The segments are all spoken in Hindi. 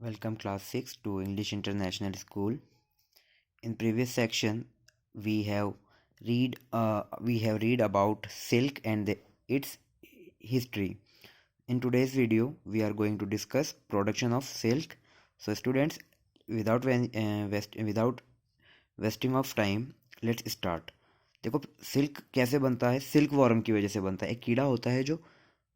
Welcome class 6 to English International School. In previous section we have read about silk and its history. In today's video we are going to discuss production of silk. So students, without wasting of time, let's start. देखो सिल्क कैसे बनता है। सिल्क वॉर्म की वजह से बनता है। एक कीड़ा होता है जो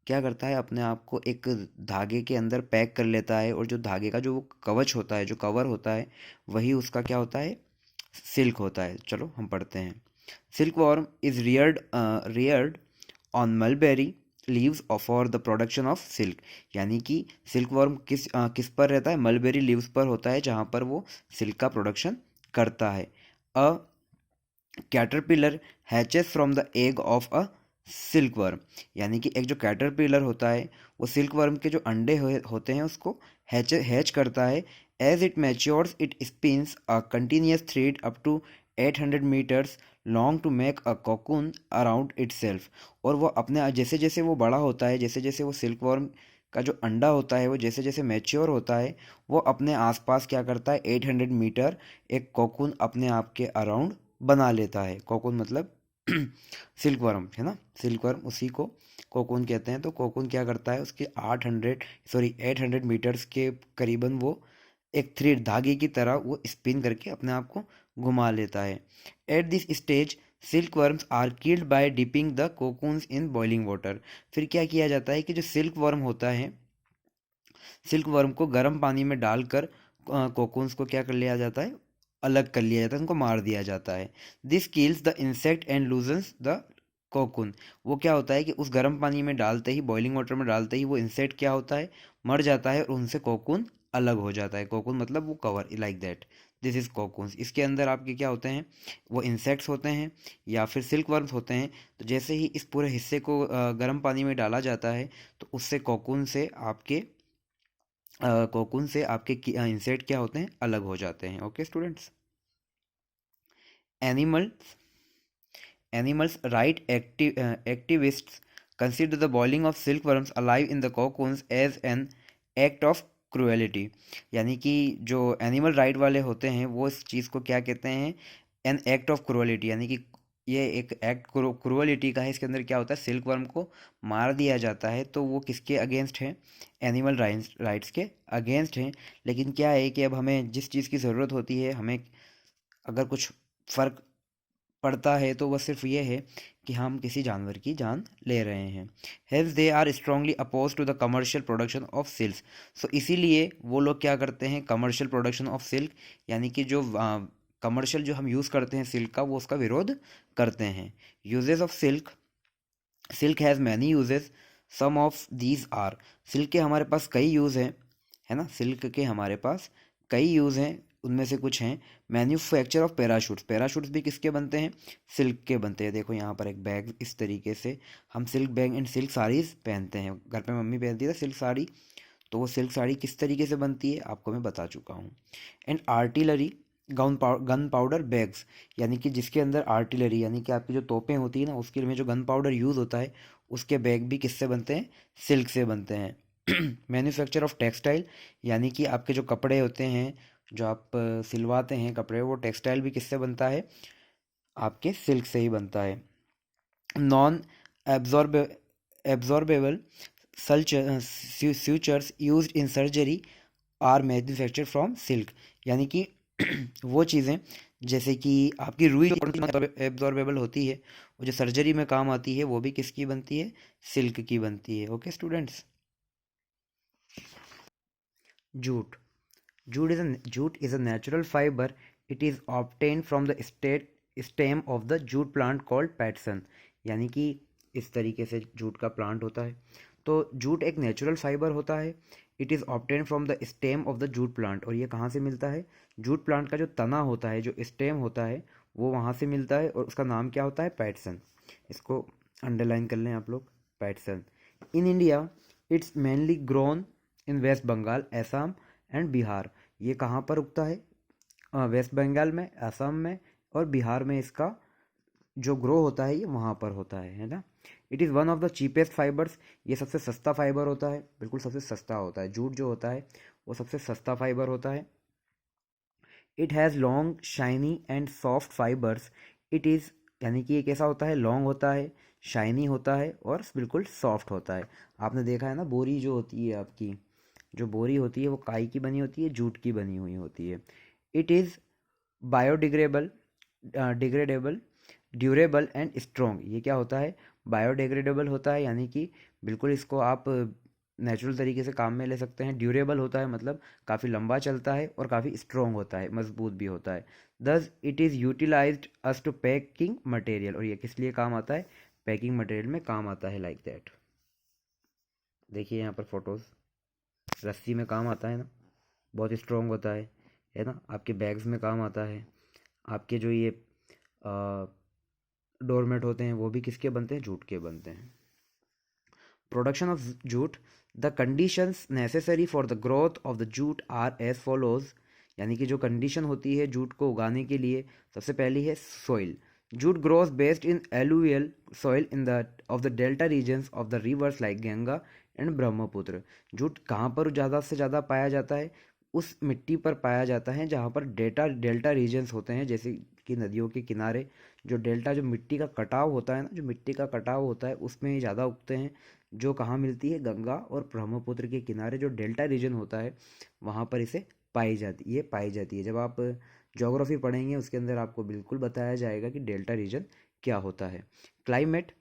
क्या करता है, अपने आप को एक धागे के अंदर पैक कर लेता है, और जो धागे का जो वो कवच होता है, जो कवर होता है, वही उसका क्या होता है, सिल्क होता है। चलो हम पढ़ते हैं। Silk worm is Rudyard on mulberry leaves for the production of silk. यानी कि सिल्क वॉर्म किस पर रहता है, मलबेरी लीव्स पर होता है, जहाँ पर वो सिल्क का प्रोडक्शन करता है। A caterpillar hatches from the egg of a silkworm. यानी कि एक जो कैटरपिलर होता है वो सिल्क वर्म के जो अंडे होते हैं उसको हैच करता है। As it matures it spins a continuous thread up to 800 metres long to make a cocoon around itself. और वो अपने जैसे जैसे वो बड़ा होता है, जैसे जैसे वो सिल्क वर्म का जो अंडा होता है वो जैसे जैसे मैच्योर होता है, वो अपने आसपास क्या करता है, 800 मीटर एक कोकून अपने आप के अराउंड बना लेता है। कोकून मतलब सिल्क वर्म है ना, सिल्क वर्म उसी को कोकून कहते हैं। तो कोकून क्या करता है, उसके 800 मीटर्स के करीबन वो एक थ्रेड धागे की तरह वो स्पिन करके अपने आप को घुमा लेता है। At this stage silk worms are killed by dipping the cocoons in boiling water. फिर क्या किया जाता है कि जो सिल्क वर्म होता है, सिल्क वर्म को गर्म पानी में डालकर कोकून्स को क्या कर लिया जाता है, अलग कर लिया जाता है, उनको मार दिया जाता है। This kills the insect and loosens the cocoon. वो क्या होता है कि उस गर्म पानी में डालते ही, बॉइलिंग वाटर में डालते ही वो इंसेक्ट क्या होता है, मर जाता है, और उनसे कोकून अलग हो जाता है। कोकून मतलब वो cover, like that. This is cocoons. इसके अंदर आपके क्या होते हैं, वो इंसेक्ट्स होते हैं या फिर सिल्क वर्म्स होते हैं। तो जैसे ही इस पूरे हिस्से को गर्म पानी में डाला जाता है, तो उससे कोकून से आपके इंसेक्ट क्या होते हैं, अलग हो जाते हैं। Okay students. Animal Animals' right activists consider the boiling of silkworms alive in the cocoons as an act of cruelty। यानी कि जो एनिमल राइट वाले होते हैं वो इस चीज़ को क्या कहते हैं, एन एक्ट ऑफ क्रुअलिटी। यानी कि ये एक एक्ट क्रुअलिटी का है। इसके अंदर क्या होता है, सिल्क वर्म को मार दिया जाता है, तो वो किसके अगेंस्ट है, एनिमल राइट्स के अगेंस्ट हैं। लेकिन क्या है कि अब हमें जिस चीज़ की ज़रूरत होती है, हमें अगर कुछ फ़र्क पड़ता है, तो वह सिर्फ ये है कि हम किसी जानवर की जान ले रहे हैं। हेल्स they are strongly oppose to the commercial production of silk. So इसीलिए वो लोग क्या करते हैं, कमर्शियल प्रोडक्शन ऑफ सिल्क, यानी कि जो कमर्शियल जो हम यूज़ करते हैं सिल्क का, वो उसका विरोध करते हैं। Uses of silk silk has many uses. Some of these are. Silk के हमारे पास कई यूज़ हैं, है ना, सिल्क के हमारे पास कई यूज़ हैं। उनमें से कुछ हैं, मैन्युफैक्चर ऑफ पैराशूट्स। पैराशूट्स भी किसके बनते हैं, सिल्क के बनते हैं। देखो यहाँ पर एक बैग, इस तरीके से हम silk bag and silk saris पहनते हैं। घर पे मम्मी पहनती है सिल्क साड़ी, तो वो सिल्क साड़ी किस तरीके से बनती है आपको मैं बता चुका हूँ। And artillery gun powder bags. यानी कि जिसके अंदर आर्टिलरी, यानी कि आपकी जो तोपें होती है ना, उसके लिए जो गन पाउडर यूज़ होता है, उसके बैग भी किससे बनते हैं, सिल्क से बनते हैं। Manufacture of textile. यानी कि आपके जो कपड़े होते हैं, जो आप सिलवाते हैं कपड़े, वो टेक्सटाइल भी किससे बनता है, आपके सिल्क से ही बनता है। Non absorb absorbable suture used in surgery are manufacture from silk. यानी कि वो चीज़ें जैसे कि आपकी रुई जो एब्जॉर्बेबल होती है, वो जो सर्जरी में काम आती है, वो भी किसकी बनती है, सिल्क की बनती है। Okay students. Jute jute is a natural fibre. It is obtain from the stem of the jute plant called Patterson. यानी कि इस तरीके से जूट का प्लांट होता है। तो जूट एक नेचुरल फाइबर होता है। It is obtain from the stem of the jute plant. और ये कहाँ से मिलता है, जूट प्लांट का जो तना होता है, जो स्टेम होता है, वो वहाँ से मिलता है, और उसका नाम क्या होता है, पैटसन। इसको अंडरलाइन कर लें आप लोग, पैटसन। In India it's mainly grown in West Bengal, Assam and Bihar. ये कहाँ पर उगता है, वेस्ट बंगाल में, असम में और बिहार में इसका जो ग्रो होता है ये वहाँ पर होता है ना। It is one of the cheapest fibres. ये सबसे सस्ता फाइबर होता है, बिल्कुल सबसे सस्ता होता है। जूट जो होता है वो सबसे सस्ता फाइबर होता है। It has long shiny and soft fibres. It is, यानी कि ये कैसा होता है, लॉन्ग होता है, शाइनी होता है और बिल्कुल सॉफ्ट होता है। आपने देखा है ना, बोरी जो होती है आपकी, जो बोरी होती है वो काई की बनी होती है, जूट की बनी हुई होती है। It is biodegradable, degradable, durable and strong. ये क्या होता है, बायोडिग्रेडेबल होता है, यानी कि बिल्कुल इसको आप नेचुरल तरीके से काम में ले सकते हैं। ड्यूरेबल होता है मतलब काफ़ी लंबा चलता है, और काफ़ी स्ट्रॉन्ग होता है, मजबूत भी होता है। Thus it is utilised as to packing material. और ये किस लिए काम आता है, पैकिंग मटेरियल में काम आता है, लाइक दैट। देखिए यहाँ पर फोटोज़, रस्सी में काम आता है ना, बहुत स्ट्रॉन्ग होता है ना। आपके बैग्स में काम आता है। आपके जो ये डोरमेट होते हैं वो भी किसके बनते हैं, जूट के बनते हैं। Production of jute, the conditions necessary for the growth of the jute are as follows. यानी कि जो कंडीशन होती है जूट को उगाने के लिए, सबसे पहली है soil. Jute grows based in alluvial soil in the of the delta regions of the rivers like Ganga and Brahmaputra. Jute कहाँ पर ज़्यादा से ज़्यादा पाया जाता है, उस मिट्टी पर पाया जाता है जहाँ पर डेल्टा रीजन्स होते हैं, जैसे कि नदियों के किनारे। जो डेल्टा, जो मिट्टी का कटाव होता है ना, जो मिट्टी का कटाव होता है उसमें ज़्यादा उगते हैं। जो कहाँ मिलती है, गंगा और ब्रह्मपुत्र के किनारे जो डेल्टा रीजन होता है वहाँ पर इसे पाई जाती है। जब आप ज्योग्राफी पढ़ेंगे उसके अंदर आपको बिल्कुल बताया जाएगा कि डेल्टा रीजन क्या होता है। Climate,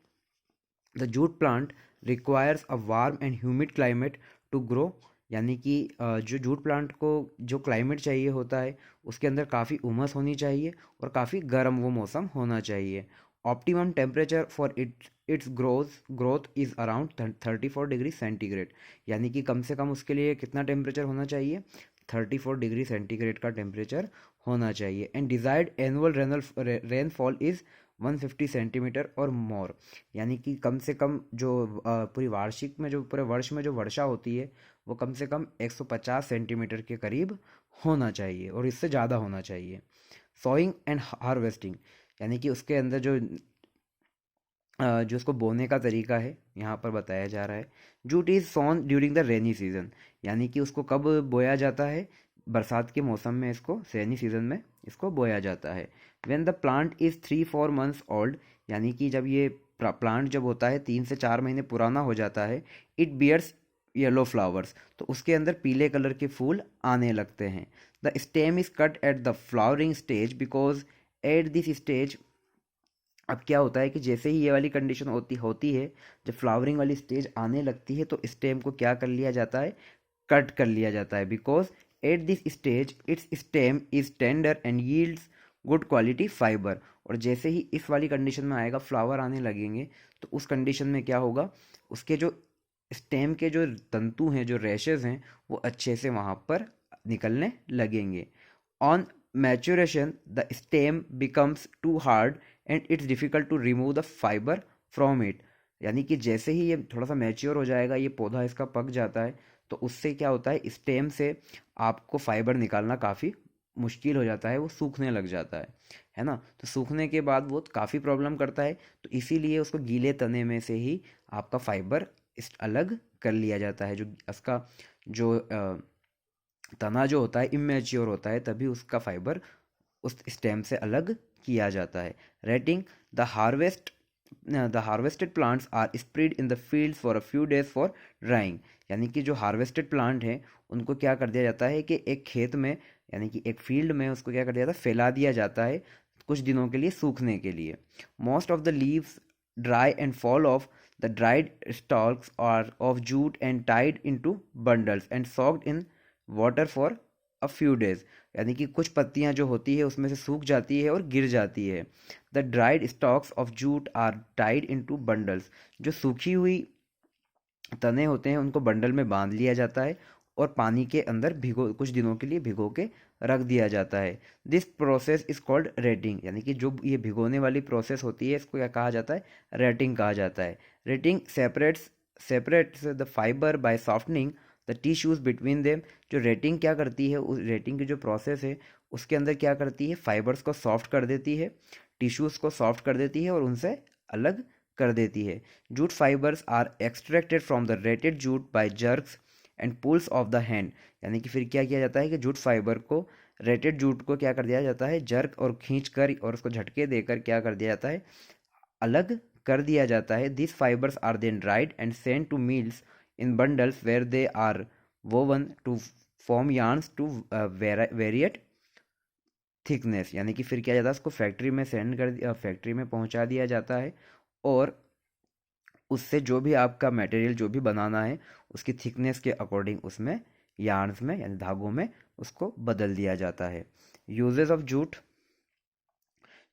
the jute plant requires a warm and humid climate to grow. यानी कि जो जूट प्लांट को जो क्लाइमेट चाहिए होता है उसके अंदर काफ़ी उमस होनी चाहिए और काफ़ी गर्म वो मौसम होना चाहिए। Optimum temperature for its growth is around 34 degree centigrade. यानी कि कम से कम उसके लिए कितना टेम्परेचर होना चाहिए, 34 डिग्री सेंटीग्रेड का टेम्परेचर होना चाहिए। And desired annual rainfall is 150 centimetre और मोर। यानी कि कम से कम जो पूरी वार्षिक में, जो पूरे वर्ष में जो वर्षा होती है वो कम से कम 150 सेंटीमीटर के करीब होना चाहिए और इससे ज़्यादा होना चाहिए। सोइंग एंड हार्वेस्टिंग, यानी कि उसके अंदर जो उसको बोने का तरीका है यहाँ पर बताया जा रहा है। Jute is sown during the rainy season. यानी कि उसको कब बोया जाता है, बरसात के मौसम में, इसको रेनी सीजन में इसको बोया जाता है। When the plant is 3-4 months old, यानी कि जब ये प्लांट जब होता है 3 से 4 महीने पुराना हो जाता है, इट बियर्स येलो फ्लावर्स, तो उसके अंदर पीले कलर के फूल आने लगते हैं। The stem is cut at the flowering stage because at this stage, अब क्या होता है कि जैसे ही ये वाली कंडीशन होती है, जब फ्लावरिंग वाली स्टेज आने लगती है तो स्टेम को क्या कर लिया जाता है, कट कर लिया जाता है। Because at this stage it's stem is tender and yields good quality fibre. और जैसे ही इस वाली कंडीशन में आएगा, फ्लावर आने लगेंगे, तो उस कंडीशन में क्या होगा, उसके जो स्टेम के जो तंतु हैं, जो रेशेज हैं, वो अच्छे से वहाँ पर निकलने लगेंगे। On maturation the stem becomes too hard and it's difficult to remove the fibre from it. यानी कि जैसे ही ये थोड़ा सा मैच्योर हो जाएगा, ये पौधा इसका पक जाता है, तो उससे क्या होता है, स्टेम से आपको फाइबर निकालना काफ़ी मुश्किल हो जाता है, वो सूखने लग जाता है ना। तो सूखने के बाद वो काफ़ी प्रॉब्लम करता है, तो इसीलिए उसको गीले तने में से ही आपका फाइबर अलग कर लिया जाता है। जो उसका जो तना जो होता है इमेच्योर होता है, तभी उसका फाइबर उस स्टेम से अलग किया जाता है। Retting, the harvested plants are spread in the field for a few days for drying. यानी कि जो हार्वेस्टेड प्लांट हैं उनको क्या कर दिया जाता है कि एक खेत में, यानी कि एक फील्ड में उसको क्या कर दिया जाता है, फैला दिया जाता है कुछ दिनों के लिए सूखने के लिए। Most of the leaves dry and fall off the dried stalks are of jute and tied into bundles and soaked in water for a few days. यानी कि कुछ पत्तियां जो होती है उसमें से सूख जाती है और गिर जाती है। The dried stalks of jute are tied into bundles. जो सूखी हुई तने होते हैं उनको बंडल में बांध लिया जाता है और पानी के अंदर कुछ दिनों के लिए भिगो के रख दिया जाता है। This process is called rating. यानी कि जो ये भिगोने वाली प्रोसेस होती है इसको क्या कहा जाता है, रेटिंग कहा जाता है। Retting separates the fibre by softening the tissues between them. जो रेटिंग क्या करती है, उस रेटिंग की जो प्रोसेस है उसके अंदर क्या करती है, फाइबर्स को सॉफ्ट कर देती है, टिश्यूज को सॉफ्ट कर देती है और उनसे अलग कर देती है। Jute fibres are extracted from the retted jute by jerks and pulls off the hand, यानी कि फिर क्या किया जाता है कि जूट फाइबर को, रेटेड जूट को क्या कर दिया जाता है, जर्क और खींच कर और उसको झटके देकर क्या कर दिया जाता है, अलग कर दिया जाता है। This fibres are then dried and sent to mills in bundles where they are woven to form yarns to varied thickness, यानी कि फिर क्या जाता है, उसको फैक्ट्री में सेंड कर दिया, फैक्ट्री में पहुंचा दिया जाता है और उससे जो भी आपका मटेरियल जो भी बनाना है उसकी थिकनेस के अकॉर्डिंग उसमें यार्न्स में यानी धागों में उसको बदल दिया जाता है। Uses of jute,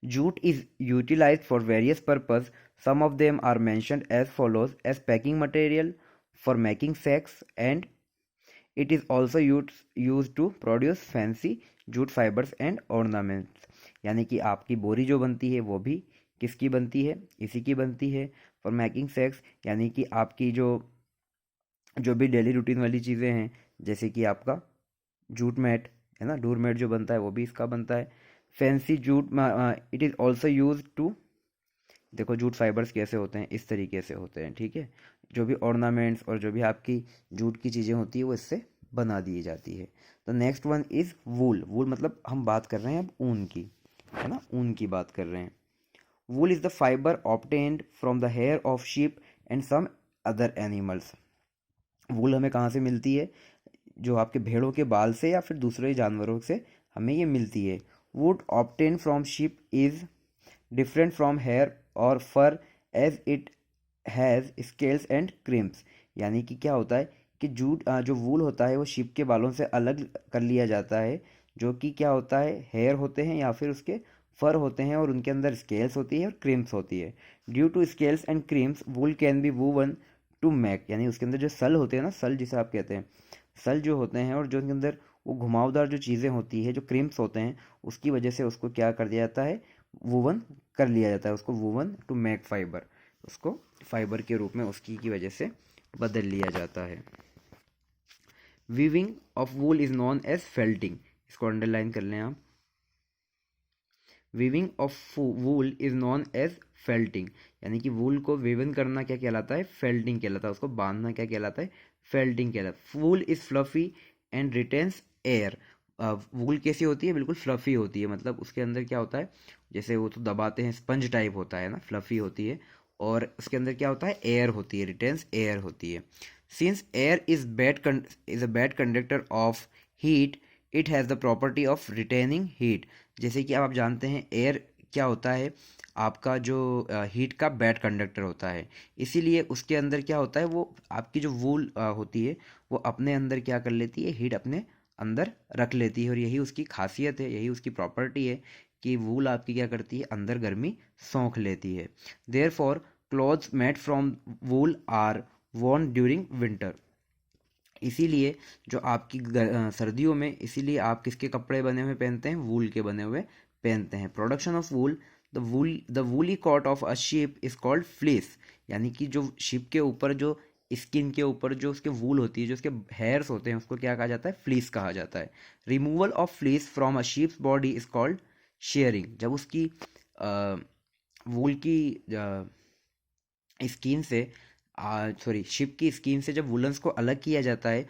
jute is utilized for various purposes. Some of them are mentioned as follows: as packing material for making sacks, and it is also used to produce fancy jute fibers and ornaments। यानी कि आपकी बोरी जो बनती है वो भी किसकी बनती है, इसी की बनती है। फॉर मेकिंग सैक्स, यानी कि आपकी जो जो भी डेली रूटीन वाली चीज़ें हैं, जैसे कि आपका जूट मैट है ना, डोर मैट जो बनता है वो भी इसका बनता है। Fancy jute, it is also use to, देखो जूट फाइबर्स कैसे होते हैं, इस तरीके से होते हैं, ठीक है। जो भी ऑर्नामेंट्स और जो भी आपकी जूट की चीज़ें होती है वो इससे बना दी जाती है। तो नेक्स्ट वन इज़ वूल। वूल मतलब हम बात कर रहे हैं अब ऊन की, है ना, ऊन की बात कर रहे हैं। Wool is the fibre obtained from the hair of sheep and some other animals. Wool हमें कहाँ से मिलती है, जो आपके भेड़ों के बाल से या फिर दूसरे जानवरों से हमें ये मिलती है। Wood obtain from sheep is different from hair और fur as it has scales and crimps, यानी कि क्या होता है कि जो वूल होता है वो शीप के बालों से अलग कर लिया जाता है, जो कि क्या होता है, हेयर होते हैं या फिर उसके फर होते हैं और उनके अंदर स्केल्स होती है और क्रिम्स होती है। Due to scales and crimps wool can be woven to make, यानी उसके अंदर जो सल होते हैं ना, सल जिसे आप कहते हैं, सल जो होते हैं और जो उनके अंदर वो घुमावदार जो चीज़ें होती है, जो क्रिम्स होते हैं, उसकी वजह से उसको क्या कर दिया जाता है, वूवन कर लिया जाता है, उसको वूवन टू मेक फाइबर, उसको फाइबर के रूप में उसकी की वजह से बदल लिया जाता है। Weaving of wool is known as felting, इसको अंडरलाइन कर लें आप। Weaving of wool is known as felting, यानी कि वूल को वीवन करना क्या कहलाता है, फेल्टिंग कहलाता है। उसको बांधना क्या कहलाता है, फेल्टिंग कहलाता है। Wool is fluffy and retains air. Wool कैसी होती है, बिल्कुल फ्लफी होती है, मतलब उसके अंदर क्या होता है, जैसे वो तो दबाते हैं, स्पंज टाइप होता है ना, फ्लफी होती है, और उसके अंदर क्या होता है, एयर होती है, रिटेन्स एयर होती है। Since air is a bad conductor of heat, it has the property of retaining heat. जैसे कि अब आप जानते हैं एयर क्या होता है, आपका जो हीट का बैड कंडक्टर होता है, इसीलिए उसके अंदर क्या होता है, वो आपकी जो वूल होती है वो अपने अंदर क्या कर लेती है, हीट अपने अंदर रख लेती है, और यही उसकी खासियत है, यही उसकी प्रॉपर्टी है कि वूल आपकी क्या करती है, अंदर गर्मी सोख लेती है। Therefore clothes made from wool are worn during winter, इसीलिए जो आपकी सर्दियों में, इसीलिए आप किसके कपड़े बने हुए पहनते हैं, वूल के बने हुए पहनते हैं। Production of wool, the woolly coat of a sheep is called fleece, यानी कि जो शिप के ऊपर जो स्किन के ऊपर जो उसके वूल होती है, जो उसके हेयर्स होते हैं, उसको क्या कहा जाता है, फ्लीस कहा जाता है। Removal of fleece from a sheeps body is called sharing, जब उसकी वूल की स्किन से, सॉरी शिप की स्किन से जब वुलन्स को अलग किया जाता है